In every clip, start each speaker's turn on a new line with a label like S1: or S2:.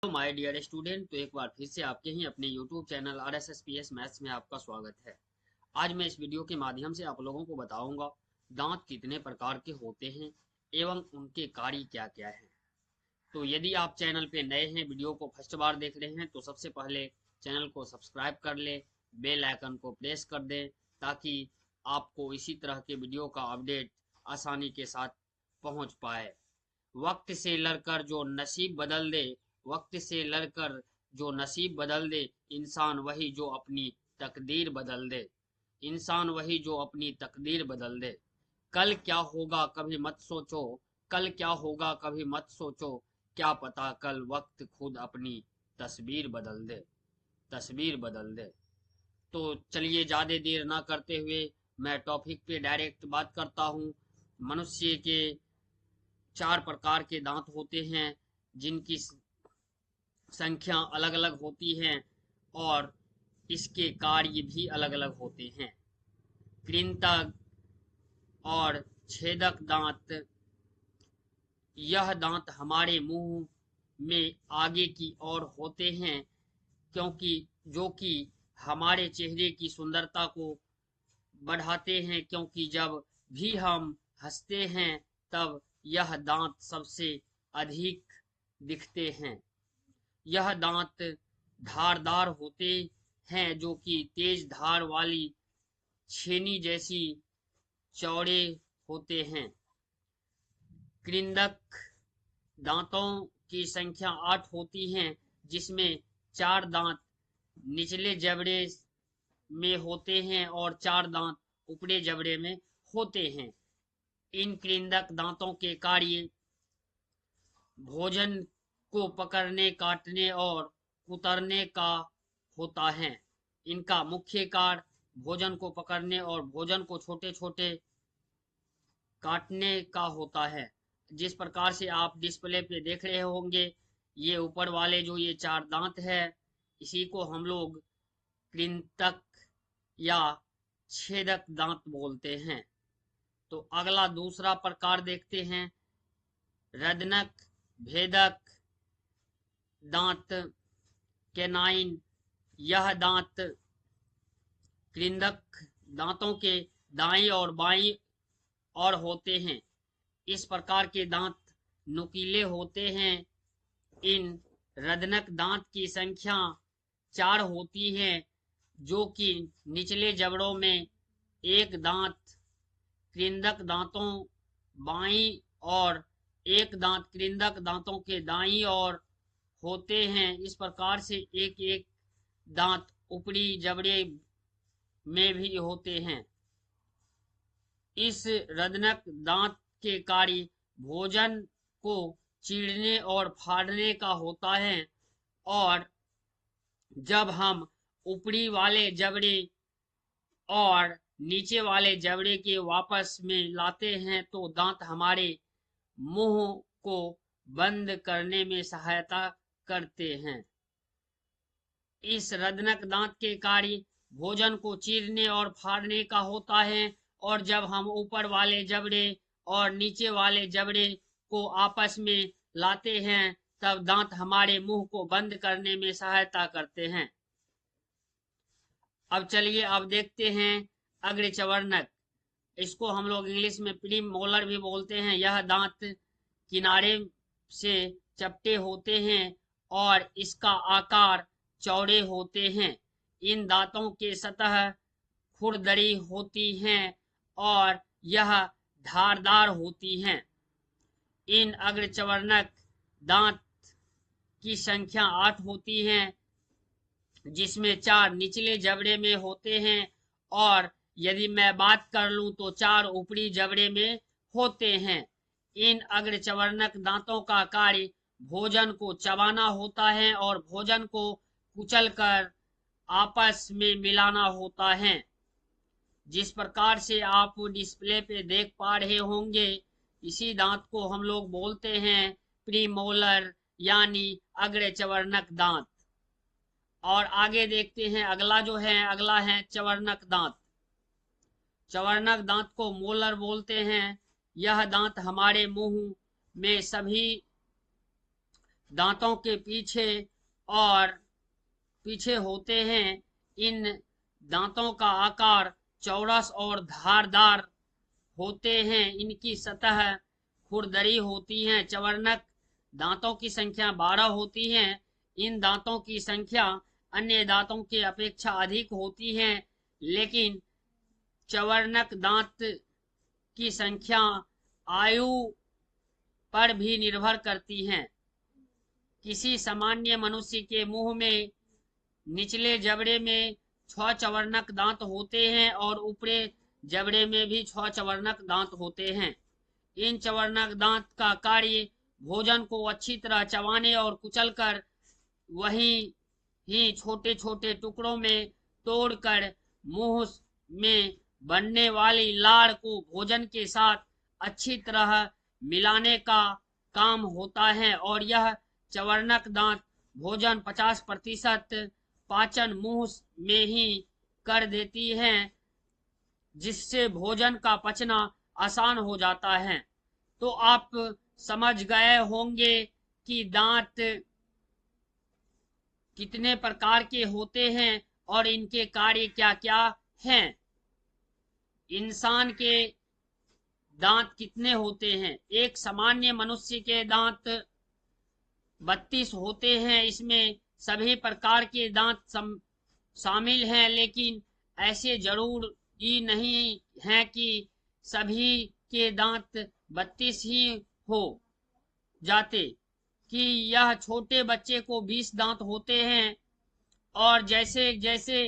S1: Hello my dear student. तो एक बार फिर से आपके ही अपने यूट्यूब चैनल RSSPS मैथ्स में आपका स्वागत है। आज मैं इस वीडियो के माध्यम से आप लोगों को बताऊंगा दांत कितने प्रकार के होते हैं एवं उनके कार्य क्या क्या हैं। तो यदि आप चैनल पे नए हैं, वीडियो को फर्स्ट बार देख रहे हैं, तो सबसे पहले चैनल को सब्सक्राइब कर ले, बेल आइकन को प्रेस कर दें ताकि आपको इसी तरह के वीडियो का अपडेट आसानी के साथ पहुंच पाए। वक्त से लड़कर जो नसीब बदल दे, वक्त से लड़कर जो नसीब बदल दे, इंसान वही जो अपनी तकदीर बदल दे, इंसान वही जो अपनी तकदीर बदल दे। कल क्या होगा कभी मत सोचो, कल क्या होगा कभी मत सोचो, क्या पता कल वक्त खुद अपनी तस्वीर बदल दे, तस्वीर बदल दे। तो चलिए ज़्यादा देर ना करते हुए मैं टॉपिक पे डायरेक्ट बात करता हूँ। मनुष्य के 4 प्रकार के दांत होते हैं जिनकी संख्या अलग अलग होती है और इसके कार्य भी अलग अलग होते हैं। कृंतक और छेदक दांत, यह दांत हमारे मुंह में आगे की ओर होते हैं क्योंकि जो कि हमारे चेहरे की सुंदरता को बढ़ाते हैं, क्योंकि जब भी हम हंसते हैं तब यह दांत सबसे अधिक दिखते हैं। यह दांत धारदार होते हैं जो कि तेज धार वाली छेनी जैसी चौड़े होते हैं। कृंतक दांतों की संख्या 8 होती है जिसमें 4 दांत निचले जबड़े में होते हैं और 4 दांत ऊपरी जबड़े में होते हैं। इन कृंतक दांतों के कार्य भोजन को पकड़ने, काटने और कुतरने का होता है। इनका मुख्य कार्य भोजन को पकड़ने और भोजन को छोटे छोटे काटने का होता है। जिस प्रकार से आप डिस्प्ले पे देख रहे होंगे, ये ऊपर वाले जो ये 4 दांत है, इसी को हम लोग कृंतक या छेदक दांत बोलते हैं। तो अगला दूसरा प्रकार देखते हैं, रदनक भेदक दांत, कैनाइन। यह दांत कृंतक दांतों के दाईं और बाईं ओर होते हैं। इस प्रकार के दांत नुकीले होते हैं। इन रदनक दांत की संख्या 4 होती है जो कि निचले जबड़ों में एक दांत कृंतक दांतों बाईं और एक दांत कृंतक दांतों के दाईं ओर होते हैं। इस प्रकार से एक एक दांत ऊपरी जबड़े में भी होते हैं। इस रदनक दांत के कार्य भोजन को चीरने और फाड़ने का होता है और जब हम ऊपरी वाले जबड़े और नीचे वाले जबड़े के वापस में लाते हैं तो दांत हमारे मुंह को बंद करने में सहायता करते हैं। इस रदनक दांत के कार्य भोजन को चीरने और फाड़ने का होता है और जब हम ऊपर वाले जबड़े और नीचे वाले जबड़े को आपस में लाते हैं तब दांत हमारे मुंह को बंद करने में सहायता करते हैं। अब चलिए अब देखते हैं अग्रचवर्णक। इसको हम लोग इंग्लिश में प्री मोलर भी बोलते हैं। यह दांत किनारे से चपटे होते हैं और इसका आकार चौड़े होते हैं। इन दांतों के सतह खुरदरी होती हैं और यह धारदार होती हैं। इन अग्रचवर्णक दांत की संख्या 8 होती है जिसमें 4 निचले जबड़े में होते हैं और यदि मैं बात कर लूं तो 4 ऊपरी जबड़े में होते हैं। इन अग्रचवर्णक दांतों का कार्य भोजन को चबाना होता है और भोजन को कुचलकर आपस में मिलाना होता है। जिस प्रकार से आप डिस्प्ले पे देख पा रहे होंगे, इसी दांत को हम लोग बोलते हैं प्रीमोलर यानी अग्रचवर्णक दांत। और आगे देखते हैं अगला जो है, अगला है चवर्णक दांत। चवर्णक दांत को मोलर बोलते हैं। यह दांत हमारे मुंह में सभी दांतों के पीछे होते हैं। इन दांतों का आकार चौरस और धारदार होते हैं। इनकी सतह खुरदरी होती है। चवर्णक दांतों की संख्या 12 होती है। इन दांतों की संख्या अन्य दांतों की अपेक्षा अधिक होती है, लेकिन चवर्णक दांत की संख्या आयु पर भी निर्भर करती है। किसी सामान्य मनुष्य के मुंह में निचले जबड़े में 6 चवर्णक दांत होते हैं और ऊपरी जबड़े में भी 6 चवर्णक दांत होते हैं। इन चवर्णक दांत का कार्य भोजन को अच्छी तरह चबाने और कुचलकर वहीं ही छोटे छोटे टुकड़ों में तोड़कर मुंह में बनने वाली लार को भोजन के साथ अच्छी तरह मिलाने का काम होता है, और यह चवर्णक दांत भोजन 50% पाचन मुंह में ही कर देती है, जिससे भोजन का पचना आसान हो जाता है। तो आप समझ गए होंगे कि दांत कितने प्रकार के होते हैं और इनके कार्य क्या क्या हैं। इंसान के दांत कितने होते हैं? एक सामान्य मनुष्य के दांत 32 होते हैं। इसमें सभी प्रकार के दांत शामिल हैं, लेकिन ऐसे जरूर ही नहीं है कि सभी के दांत 32 ही हो जाते। कि यह छोटे बच्चे को 20 दांत होते हैं, और जैसे जैसे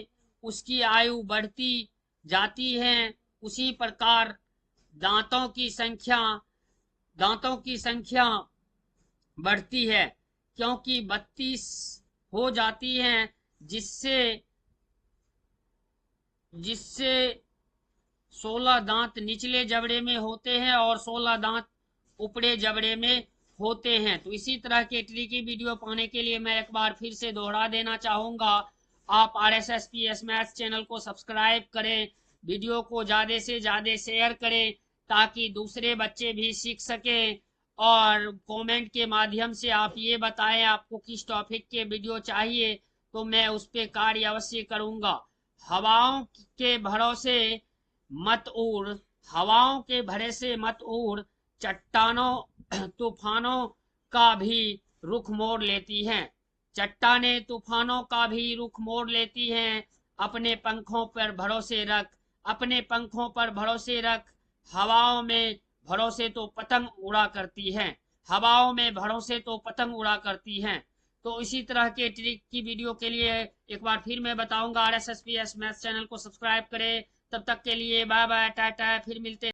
S1: उसकी आयु बढ़ती जाती है उसी प्रकार दांतों की संख्या बढ़ती है, क्योंकि 32 हो जाती हैं, जिससे 16 दांत निचले जबड़े में होते हैं और 16 दांत ऊपरे जबड़े में होते हैं। तो इसी तरह के ट्रिकी वीडियो पाने के लिए मैं एक बार फिर से दोहरा देना चाहूंगा, आप RSSPS मैथ्स चैनल को सब्सक्राइब करें, वीडियो को ज्यादा से ज्यादा शेयर करें ताकि दूसरे बच्चे भी सीख सकें, और कमेंट के माध्यम से आप ये बताएं आपको किस टॉपिक के वीडियो चाहिए, तो मैं उस पर कार्य अवश्य करूंगा। हवाओं के भरोसे मत उड़, हवाओं के भरोसे मत उड़, चट्टानों तूफानों का भी रुख मोड़ लेती हैं। चट्टानें तूफानों का भी रुख मोड़ लेती हैं। अपने पंखों पर भरोसे रख, अपने पंखों पर भरोसे रख, हवाओं में भरोसे तो पतंग उड़ा करती हैं, हवाओं में भरोसे तो पतंग उड़ा करती हैं। तो इसी तरह के ट्रिक की वीडियो के लिए एक बार फिर मैं बताऊंगा, RSSPS मैथ्स चैनल को सब्सक्राइब करें। तब तक के लिए बाय बाय, टाटा, फिर मिलते हैं।